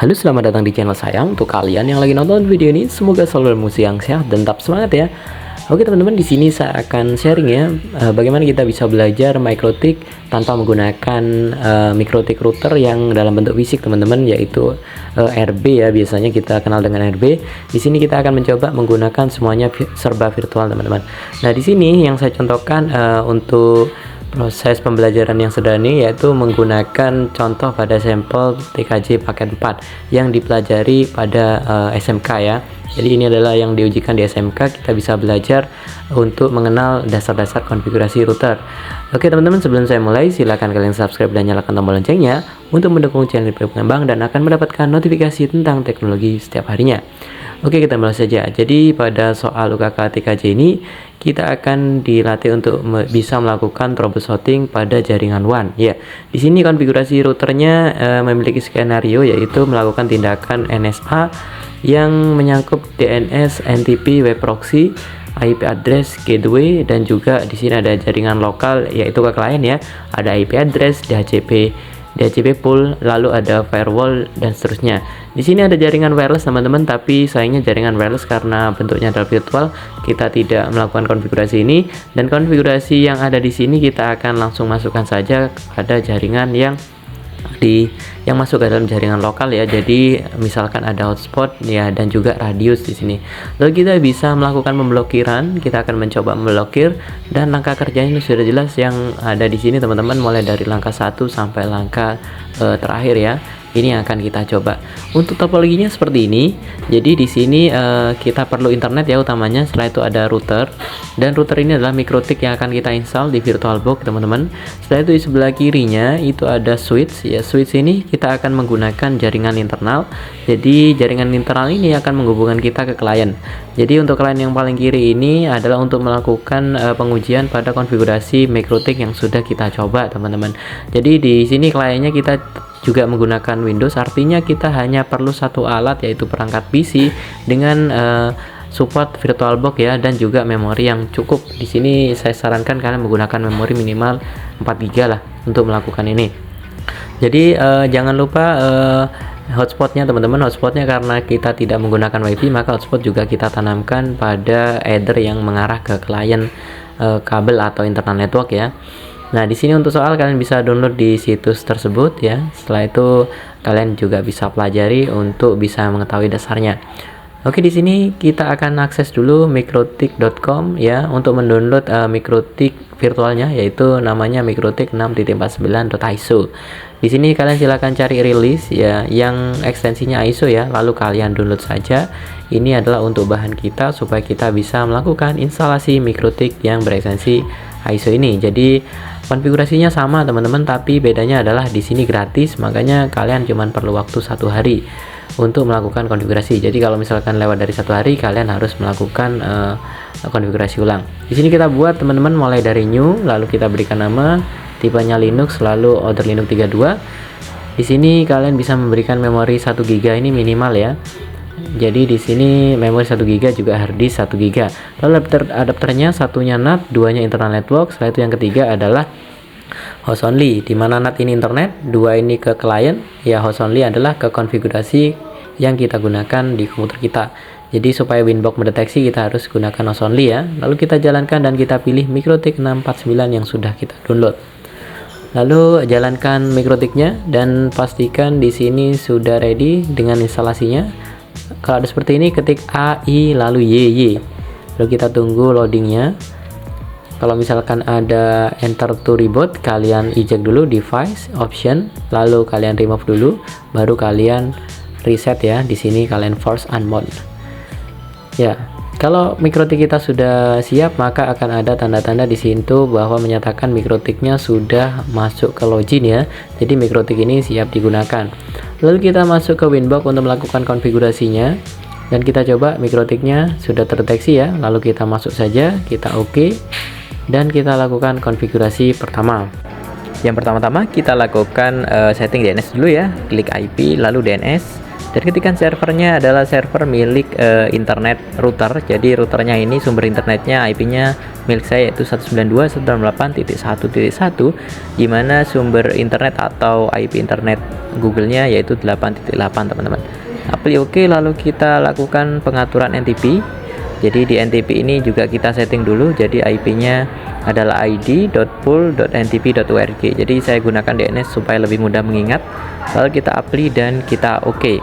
Halo, selamat datang di channel saya. Untuk kalian yang lagi nonton video ini, semoga selalu dalam kondisi yang sehat dan tetap semangat ya. Oke teman-teman, di sini saya akan sharing ya bagaimana kita bisa belajar MikroTik tanpa menggunakan MikroTik router yang dalam bentuk fisik teman-teman, yaitu RB ya, biasanya kita kenal dengan RB. Di sini kita akan mencoba menggunakan semuanya serba virtual teman-teman. Nah, di sini yang saya contohkan untuk proses pembelajaran yang sederhana yaitu menggunakan contoh pada sampel TKJ paket 4 yang dipelajari pada SMK ya. Jadi ini adalah yang diujikan di SMK. Kita bisa belajar untuk mengenal dasar-dasar konfigurasi router. Oke teman-teman, sebelum saya mulai silakan kalian subscribe dan nyalakan tombol loncengnya untuk mendukung channel berkembang dan akan mendapatkan notifikasi tentang teknologi setiap harinya. Oke, kita mulai saja. Jadi pada soal UKK TKJ ini kita akan dilatih untuk bisa melakukan troubleshooting pada jaringan WAN. Ya, di sini konfigurasi routernya memiliki skenario yaitu melakukan tindakan NSA yang menyangkut DNS, NTP, web proxy, IP address, gateway, dan juga di sini ada jaringan lokal yaitu ke klien ya. Ada IP address, DHCP pool, lalu ada firewall dan seterusnya. Di sini ada jaringan wireless teman-teman, tapi sayangnya jaringan wireless karena bentuknya adalah virtual, kita tidak melakukan konfigurasi ini. Dan konfigurasi yang ada di sini kita akan langsung masukkan saja pada jaringan yang masuk ke dalam jaringan lokal ya. Jadi misalkan ada hotspot ya dan juga radius di sini. Lalu kita bisa melakukan pemblokiran. Kita akan mencoba memblokir dan langkah kerjanya ini sudah jelas yang ada di sini teman-teman, mulai dari langkah 1 sampai langkah terakhir ya. Ini yang akan kita coba. Untuk topologinya seperti ini. Jadi di sini kita perlu internet ya utamanya. Setelah itu ada router, dan router ini adalah MikroTik yang akan kita install di VirtualBox teman-teman. Setelah itu di sebelah kirinya itu ada switch ya. Switch ini kita akan menggunakan jaringan internal. Jadi jaringan internal ini akan menghubungkan kita ke klien. Jadi untuk klien yang paling kiri ini adalah untuk melakukan pengujian pada konfigurasi MikroTik yang sudah kita coba teman-teman. Jadi di sini kliennya kita juga menggunakan Windows, artinya kita hanya perlu satu alat yaitu perangkat PC dengan support VirtualBox ya, dan juga memori yang cukup. Di sini saya sarankan kalian menggunakan memori minimal 4 GB lah untuk melakukan ini. Jadi jangan lupa hotspotnya teman-teman. Hotspotnya karena kita tidak menggunakan WiFi, maka hotspot juga kita tanamkan pada header yang mengarah ke klien kabel atau internal network ya. Nah, di sini untuk soal kalian bisa download di situs tersebut ya. Setelah itu kalian juga bisa pelajari untuk bisa mengetahui dasarnya. Oke, di sini kita akan akses dulu mikrotik.com ya untuk mendownload MikroTik virtualnya, yaitu namanya mikrotik 6.49.iso. Di sini kalian silahkan cari release ya yang ekstensinya ISO ya, lalu kalian download saja. Ini adalah untuk bahan kita supaya kita bisa melakukan instalasi MikroTik yang berekstensi ISO ini. Jadi konfigurasinya sama teman-teman, tapi bedanya adalah di sini gratis, makanya kalian cuman perlu waktu 1 hari untuk melakukan konfigurasi. Jadi kalau misalkan lewat dari 1 hari, kalian harus melakukan konfigurasi ulang. Di sini kita buat teman-teman mulai dari new, lalu kita berikan nama, tipenya Linux, lalu order Linux 32. Di sini kalian bisa memberikan memori 1 GB ini minimal ya. Jadi di sini memori 1 GB juga hard disk 1 GB. Lalu adapternya satunya NAT, duanya internal network. Setelah itu yang ketiga adalah host only, di mana NAT ini internet, 2 ini ke client ya. Host only adalah ke konfigurasi yang kita gunakan di komputer kita. Jadi supaya Winbox mendeteksi kita harus gunakan host only ya. Lalu kita jalankan dan kita pilih MikroTik 649 yang sudah kita download. Lalu jalankan MikroTiknya dan pastikan di sini sudah ready dengan instalasinya. Kalau ada seperti ini, ketik AI lalu YY, lalu kita tunggu loadingnya. Kalau misalkan ada enter to reboot, kalian eject dulu device option, lalu kalian remove dulu, baru kalian reset ya. Di sini kalian force unmount ya. Kalau MikroTik kita sudah siap, maka akan ada tanda-tanda di situ bahwa menyatakan MikroTiknya sudah masuk ke login ya. Jadi MikroTik ini siap digunakan. Lalu kita masuk ke Winbox untuk melakukan konfigurasinya, dan kita coba MikroTiknya sudah terdeteksi ya. Lalu kita masuk saja, kita OK, dan kita lakukan konfigurasi pertama. Yang pertama-tama kita lakukan setting DNS dulu ya. Klik IP lalu DNS. Dan ketikkan servernya adalah server milik internet router. Jadi routernya ini sumber internetnya IP-nya milik saya yaitu 192.168.1.1, di mana sumber internet atau IP internet Google-nya yaitu 8.8 teman-teman. Apply OK, lalu kita lakukan pengaturan NTP. Jadi di NTP ini juga kita setting dulu. Jadi IP-nya adalah id.pool.ntp.org. Jadi saya gunakan DNS supaya lebih mudah mengingat. Lalu kita apply dan kita OK.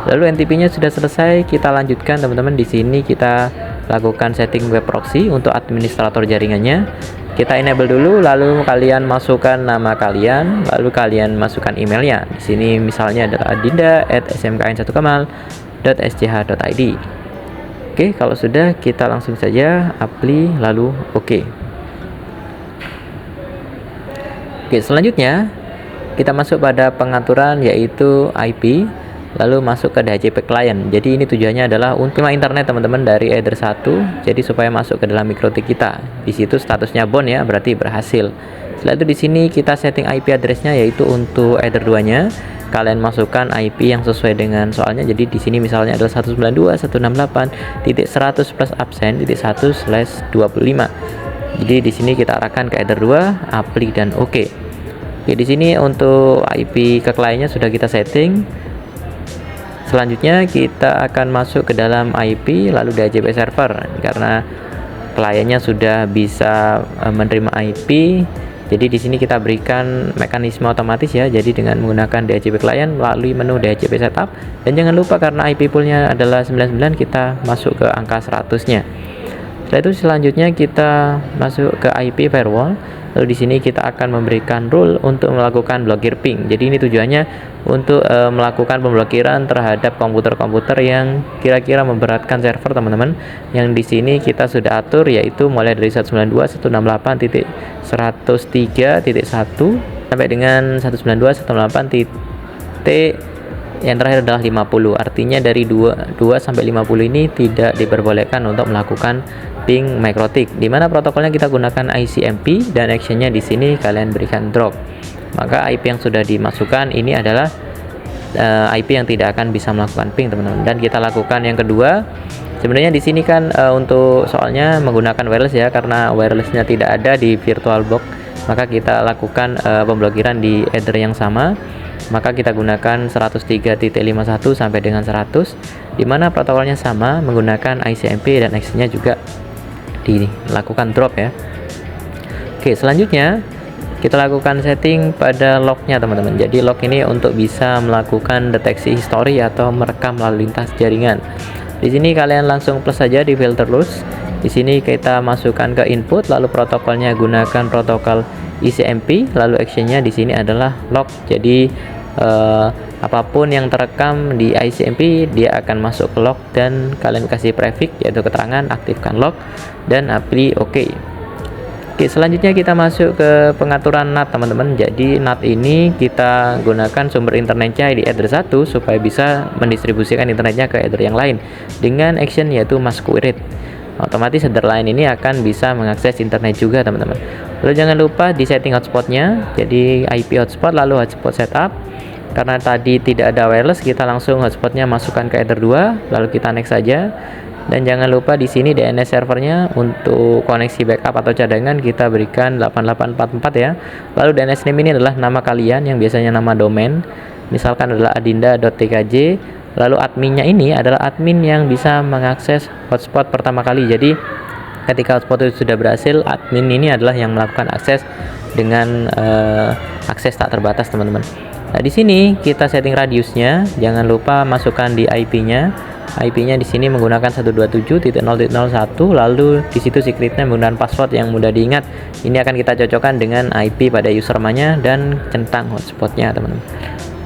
Lalu NTP-nya sudah selesai, kita lanjutkan teman-teman. Di sini kita lakukan setting web proxy untuk administrator jaringannya. Kita enable dulu, lalu kalian masukkan nama kalian, lalu kalian masukkan emailnya. Di sini misalnya adalah adinda@smkn1kamal.sch.id. Oke, kalau sudah kita langsung saja apply lalu OK. Oke, selanjutnya kita masuk pada pengaturan yaitu IP, lalu masuk ke DHCP client. Jadi ini tujuannya adalah untuk internet teman-teman dari Ether 1, jadi supaya masuk ke dalam MikroTik kita. Di situ statusnya bound ya, berarti berhasil. Setelah itu di sini kita setting IP address-nya yaitu untuk Ether 2-nya. Kalian masukkan IP yang sesuai dengan soalnya. Jadi di sini misalnya adalah 192.168.100 plus absen .1/25. Jadi di sini kita arahkan ke Ether 2, apply dan OK. Oke, di sini untuk IP ke kliennya sudah kita setting. Selanjutnya kita akan masuk ke dalam IP lalu DHCP server, karena kliennya sudah bisa menerima IP. Jadi di sini kita berikan mekanisme otomatis ya. Jadi dengan menggunakan DHCP client melalui menu DHCP setup, dan jangan lupa karena IP poolnya adalah 99, kita masuk ke angka 100-nya. Setelah itu selanjutnya kita masuk ke IP firewall. Lalu di sini kita akan memberikan rule untuk melakukan blokir ping. Jadi ini tujuannya untuk melakukan pemblokiran terhadap komputer-komputer yang kira-kira memberatkan server teman-teman. Yang di sini kita sudah atur yaitu mulai dari 192.168.103.1 sampai dengan 192.168. Yang terakhir adalah 50. Artinya dari 2 sampai 50 ini tidak diperbolehkan untuk melakukan ping MikroTik, di mana protokolnya kita gunakan ICMP dan actionnya di sini kalian berikan drop. Maka IP yang sudah dimasukkan ini adalah IP yang tidak akan bisa melakukan ping teman-teman. Dan kita lakukan yang kedua. Sebenarnya di sini kan untuk soalnya menggunakan wireless ya, karena wirelessnya tidak ada di VirtualBox, maka kita lakukan pemblokiran di Ether yang sama. Maka kita gunakan 103.51 sampai dengan 100, di mana protokolnya sama menggunakan ICMP dan actionnya juga dilakukan drop ya. Oke, selanjutnya kita lakukan setting pada lognya teman-teman. Jadi log ini untuk bisa melakukan deteksi histori atau merekam lalu lintas jaringan. Di sini kalian langsung plus saja di filter loss. Di sini kita masukkan ke input, lalu protokolnya gunakan protokol ICMP, lalu actionnya di sini adalah log. Jadi apapun yang terekam di ICMP dia akan masuk ke log, dan kalian kasih prefix yaitu keterangan, aktifkan log dan apply OK. Oke, selanjutnya kita masuk ke pengaturan NAT teman-teman. Jadi NAT ini kita gunakan sumber internetnya di Ether 1 supaya bisa mendistribusikan internetnya ke Ether yang lain dengan action yaitu masquerade. Otomatis header lain ini akan bisa mengakses internet juga teman-teman. Lalu jangan lupa di setting hotspotnya. Jadi IP hotspot lalu hotspot setup. Karena tadi tidak ada wireless, kita langsung hotspotnya masukkan ke Ether 2, lalu kita next saja. Dan jangan lupa di sini DNS servernya untuk koneksi backup atau cadangan kita berikan 8844 ya. Lalu DNS name ini adalah nama kalian yang biasanya nama domain. Misalkan adalah adinda.tkj. Lalu adminnya ini adalah admin yang bisa mengakses hotspot pertama kali. Jadi ketika hotspot itu sudah berhasil, admin ini adalah yang melakukan akses dengan akses tak terbatas teman-teman. Nah, di sini kita setting radiusnya, jangan lupa masukkan di IP-nya. IP-nya di sini menggunakan 127.0.01, lalu di situ secretnya menggunakan password yang mudah diingat. Ini akan kita cocokkan dengan IP pada usermanya dan centang hotspotnya, teman-teman.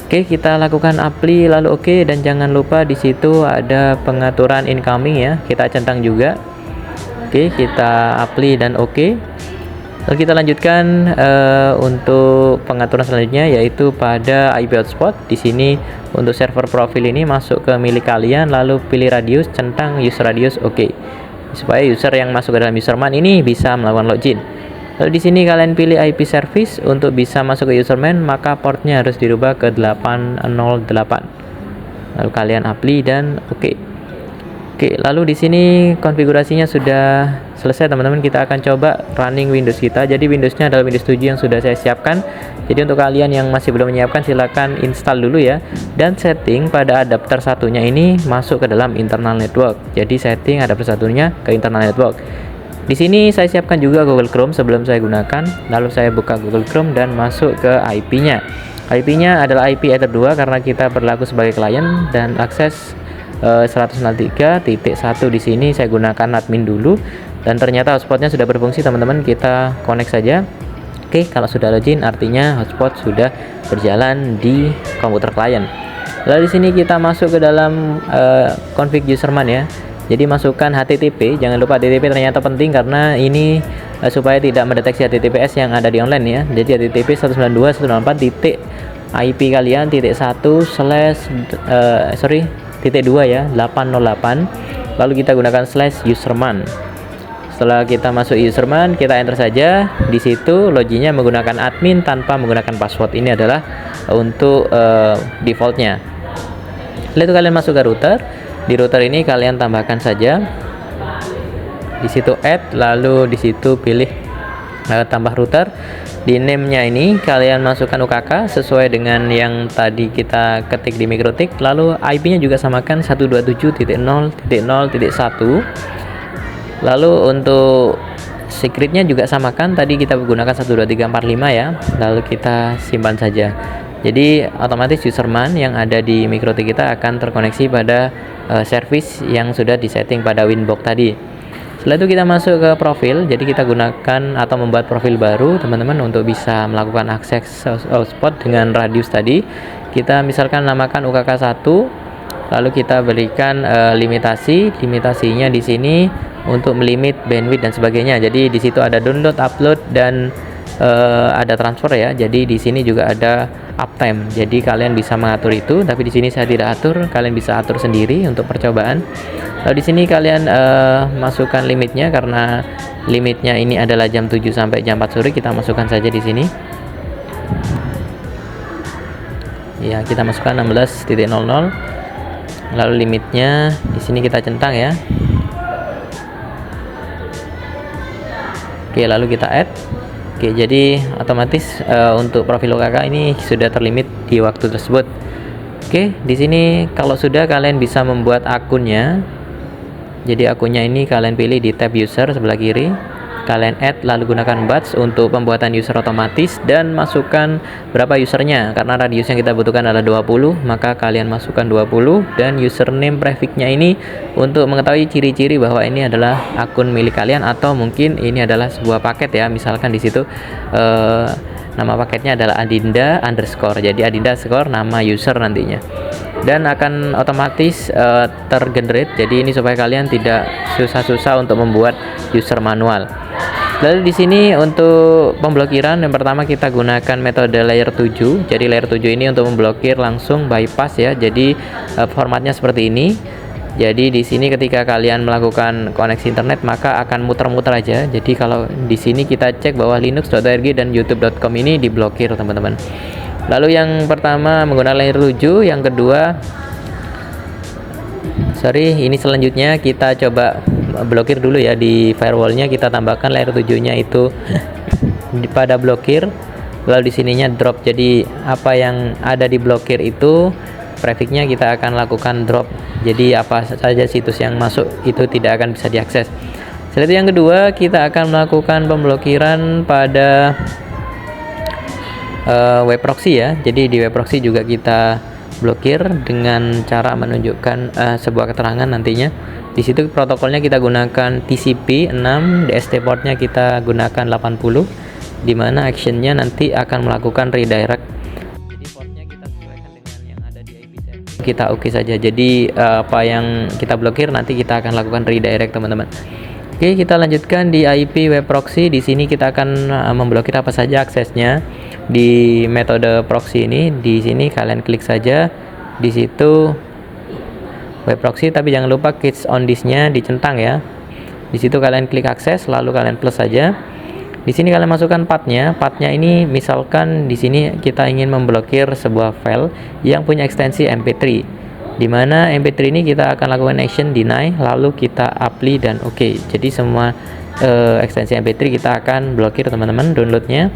Oke, kita lakukan apply lalu oke, dan jangan lupa di situ ada pengaturan incoming ya, kita centang juga. Oke, kita apply dan oke. Lalu kita lanjutkan untuk pengaturan selanjutnya yaitu pada IP hotspot. Di sini untuk server profil ini masuk ke milik kalian, lalu pilih radius, centang user radius, oke. Supaya user yang masuk ke dalam userman ini bisa melakukan login. Lalu di sini kalian pilih IP service untuk bisa masuk ke username, maka portnya harus dirubah ke 808. Lalu kalian apply dan oke. Oke, lalu di sini konfigurasinya sudah selesai teman-teman. Kita akan coba running Windows kita. Jadi Windowsnya adalah Windows 7 yang sudah saya siapkan. Jadi untuk kalian yang masih belum menyiapkan, silahkan install dulu ya. Dan setting pada adapter satunya ini masuk ke dalam internal network. Jadi setting adapter satunya ke internal network. Di sini saya siapkan juga Google Chrome sebelum saya gunakan. Lalu saya buka Google Chrome dan masuk ke IP-nya. IP-nya adalah IP Ether 2 karena kita berlaku sebagai klien dan akses 193.1 di sini saya gunakan admin dulu dan ternyata hotspotnya sudah berfungsi teman-teman. Kita connect saja. Oke, kalau sudah login artinya hotspot sudah berjalan di komputer klien. Lalu di sini kita masuk ke dalam config userman ya. Jadi masukkan HTTP, jangan lupa HTTP ternyata penting karena ini supaya tidak mendeteksi HTTPS yang ada di online ya. Jadi HTTP 192.168.IP kalian titik 2 ya 808. Lalu kita gunakan /userman. Setelah kita masuk userman, kita enter saja. Di situ loginnya menggunakan admin tanpa menggunakan password. Ini adalah untuk defaultnya. Lalu kalian masuk ke router. Di router ini kalian tambahkan saja di situ add, lalu di situ pilih tambah router. Di name-nya ini kalian masukkan UKK sesuai dengan yang tadi kita ketik di mikrotik. Lalu IP-nya juga samakan 127.0.0.1. Lalu untuk secretnya juga samakan, tadi kita gunakan 12345 ya. Lalu kita simpan saja. Jadi otomatis userman yang ada di mikrotik kita akan terkoneksi pada service yang sudah disetting pada Winbox tadi. Setelah itu kita masuk ke profil. Jadi kita gunakan atau membuat profil baru teman-teman untuk bisa melakukan akses hotspot dengan radius tadi. Kita misalkan namakan UKK 1. Lalu kita berikan limitasinya di sini untuk melimit bandwidth dan sebagainya. Jadi di situ ada download, upload dan ada transfer ya. Jadi di sini juga ada uptime. Jadi kalian bisa mengatur itu, tapi di sini saya tidak atur. Kalian bisa atur sendiri untuk percobaan. Lalu di sini kalian masukkan limitnya karena limitnya ini adalah jam 7 sampai jam 4 sore. Kita masukkan saja di sini. Ya, kita masukkan 16.00. Lalu limitnya di sini kita centang ya. Oke, lalu kita add. Oke, jadi otomatis untuk profil UKK ini sudah terlimit di waktu tersebut. Oke, di sini kalau sudah kalian bisa membuat akunnya. Jadi akunnya ini kalian pilih di tab user sebelah kiri. Kalian add lalu gunakan batch untuk pembuatan user otomatis dan masukkan berapa usernya. Karena radius yang kita butuhkan adalah 20, maka kalian masukkan 20 dan username prefixnya ini untuk mengetahui ciri-ciri bahwa ini adalah akun milik kalian atau mungkin ini adalah sebuah paket ya. Misalkan di situ nama paketnya adalah Adinda underscore. Jadi Adinda underscore nama user nantinya. Dan akan otomatis tergenerate. Jadi ini supaya kalian tidak susah-susah untuk membuat user manual. Lalu di sini untuk pemblokiran yang pertama kita gunakan metode layer 7. Jadi layer 7 ini untuk memblokir langsung bypass ya. Jadi formatnya seperti ini. Jadi di sini ketika kalian melakukan koneksi internet maka akan muter-muter aja. Jadi kalau di sini kita cek bahwa linux.org dan youtube.com ini diblokir teman-teman. Lalu yang pertama menggunakan layer 7, yang kedua ini selanjutnya kita coba blokir dulu ya. Di firewallnya kita tambahkan layer 7-nya itu pada blokir. Lalu di sininya drop. Jadi apa yang ada di blokir itu prefixnya kita akan lakukan drop. Jadi apa saja situs yang masuk itu tidak akan bisa diakses. Setelah itu yang kedua kita akan melakukan pemblokiran pada web proxy ya. Jadi di web proxy juga kita blokir dengan cara menunjukkan sebuah keterangan nantinya. Di situ protokolnya kita gunakan TCP 6, DST portnya kita gunakan 80, di mana actionnya nanti akan melakukan redirect. Jadi portnya kita sesuaikan dengan yang ada di IP server. Kita oke saja. Jadi apa yang kita blokir nanti kita akan lakukan redirect teman-teman. Oke, kita lanjutkan di IP web proxy. Di sini kita akan memblokir apa saja aksesnya di metode proxy ini. Di sini kalian klik saja di situ web proxy, tapi jangan lupa kids on disk-nya dicentang ya. Di situ kalian klik akses lalu kalian plus saja. Di sini kalian masukkan pathnya. Pathnya ini misalkan di sini kita ingin memblokir sebuah file yang punya ekstensi MP3. Di mana MP3 ini kita akan lakukan action deny, lalu kita apply dan OK. Jadi semua ekstensi MP3 kita akan blokir teman-teman downloadnya.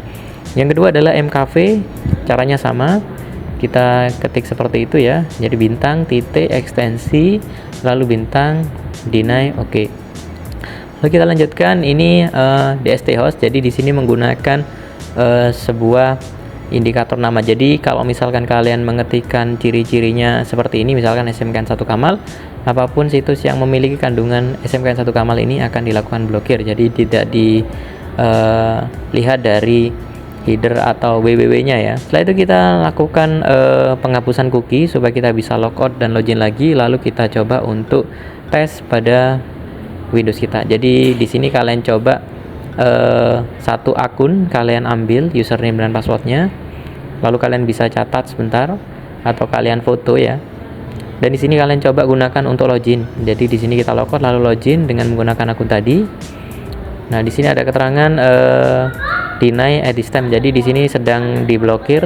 Yang kedua adalah mkv, caranya sama. Kita ketik seperti itu ya. Jadi bintang titik ekstensi lalu bintang deny OK. Lalu kita lanjutkan ini DST host. Jadi di sini menggunakan sebuah indikator nama. Jadi kalau misalkan kalian mengetikkan ciri-cirinya seperti ini, misalkan SMKN 1 Kamal, apapun situs yang memiliki kandungan SMKN 1 Kamal ini akan dilakukan blokir. Jadi tidak dilihat dari header atau www-nya ya. Setelah itu kita lakukan penghapusan cookie supaya kita bisa logout dan login lagi. Lalu kita coba untuk tes pada Windows kita. Jadi di sini kalian coba satu akun kalian ambil username dan passwordnya, lalu kalian bisa catat sebentar atau kalian foto ya. Dan di sini kalian coba gunakan untuk login. Jadi di sini kita logout lalu login dengan menggunakan akun tadi. Nah di sini ada keterangan deny at this time. Jadi di sini sedang diblokir.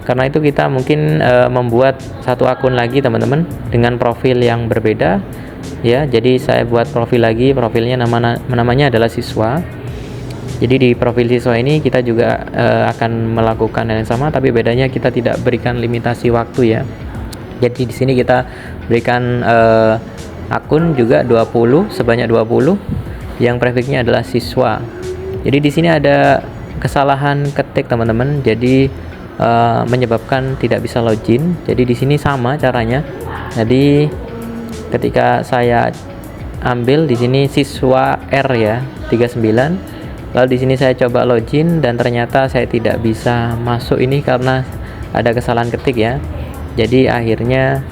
Karena itu kita mungkin membuat satu akun lagi teman-teman dengan profil yang berbeda. Ya, jadi saya buat profil lagi, profilnya namanya adalah siswa. Jadi di profil siswa ini kita juga akan melakukan hal yang sama, tapi bedanya kita tidak berikan limitasi waktu ya. Jadi di sini kita berikan akun juga 20, sebanyak 20 yang prefixnya adalah siswa. Jadi di sini ada kesalahan ketik teman-teman, jadi menyebabkan tidak bisa login. Jadi di sini sama caranya. Jadi ketika saya ambil di sini siswa R ya 39, lalu di sini saya coba login dan ternyata saya tidak bisa masuk ini karena ada kesalahan ketik ya. Jadi akhirnya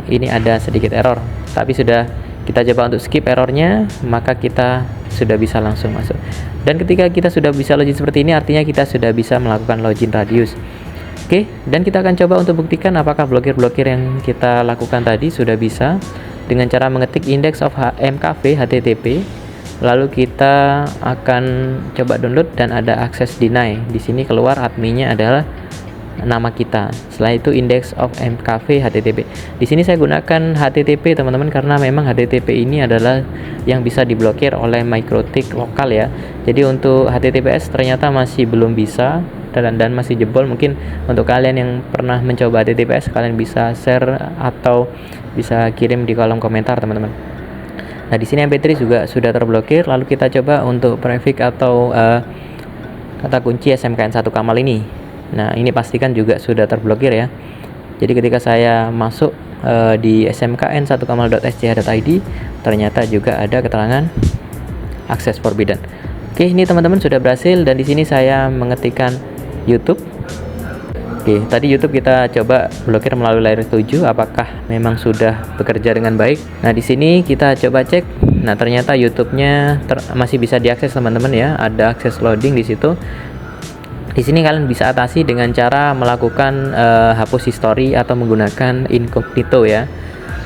ini ada sedikit error, tapi sudah kita coba untuk skip errornya, maka kita sudah bisa langsung masuk. Dan ketika kita sudah bisa login seperti ini, artinya kita sudah bisa melakukan login radius. Oke, dan kita akan coba untuk buktikan apakah blokir-blokir yang kita lakukan tadi sudah bisa dengan cara mengetik index of mkv http. Lalu kita akan coba download dan ada access deny. Di sini keluar adminnya adalah nama kita. Setelah itu index of mkv http. Di sini saya gunakan http teman-teman karena memang http ini adalah yang bisa diblokir oleh MikroTik lokal ya. Jadi untuk https ternyata masih belum bisa dan masih jebol. Mungkin untuk kalian yang pernah mencoba https, kalian bisa share atau bisa kirim di kolom komentar teman-teman. Nah di sini mp3 juga sudah terblokir. Lalu kita coba untuk prefix atau kata kunci SMKN 1 Kamal ini. Nah ini pastikan juga sudah terblokir ya. Jadi ketika saya masuk di smkn1kamal.sch.id, ternyata juga ada keterangan access forbidden. Oke, ini teman-teman sudah berhasil dan di sini saya mengetikkan YouTube. Oke, tadi YouTube kita coba blokir melalui layer 7, apakah memang sudah bekerja dengan baik. Nah, di sini kita coba cek. Nah, ternyata YouTube-nya masih bisa diakses teman-teman ya. Ada akses loading di situ. Di sini kalian bisa atasi dengan cara melakukan hapus history atau menggunakan incognito ya.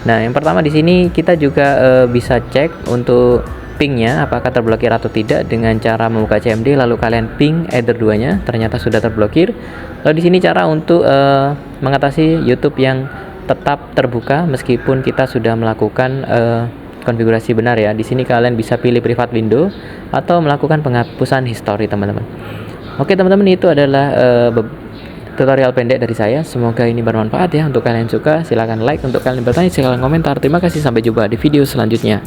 Nah, yang pertama di sini kita juga bisa cek untuk pingnya apakah terblokir atau tidak dengan cara membuka CMD lalu kalian ping either duanya, ternyata sudah terblokir. Lalu di sini cara untuk mengatasi YouTube yang tetap terbuka meskipun kita sudah melakukan konfigurasi benar ya. Di sini kalian bisa pilih private window atau melakukan penghapusan history teman-teman. Oke teman-teman, itu adalah tutorial pendek dari saya. Semoga ini bermanfaat ya. Untuk kalian yang suka silahkan like, untuk kalian bertanya silahkan komentar. Terima kasih, sampai jumpa di video selanjutnya.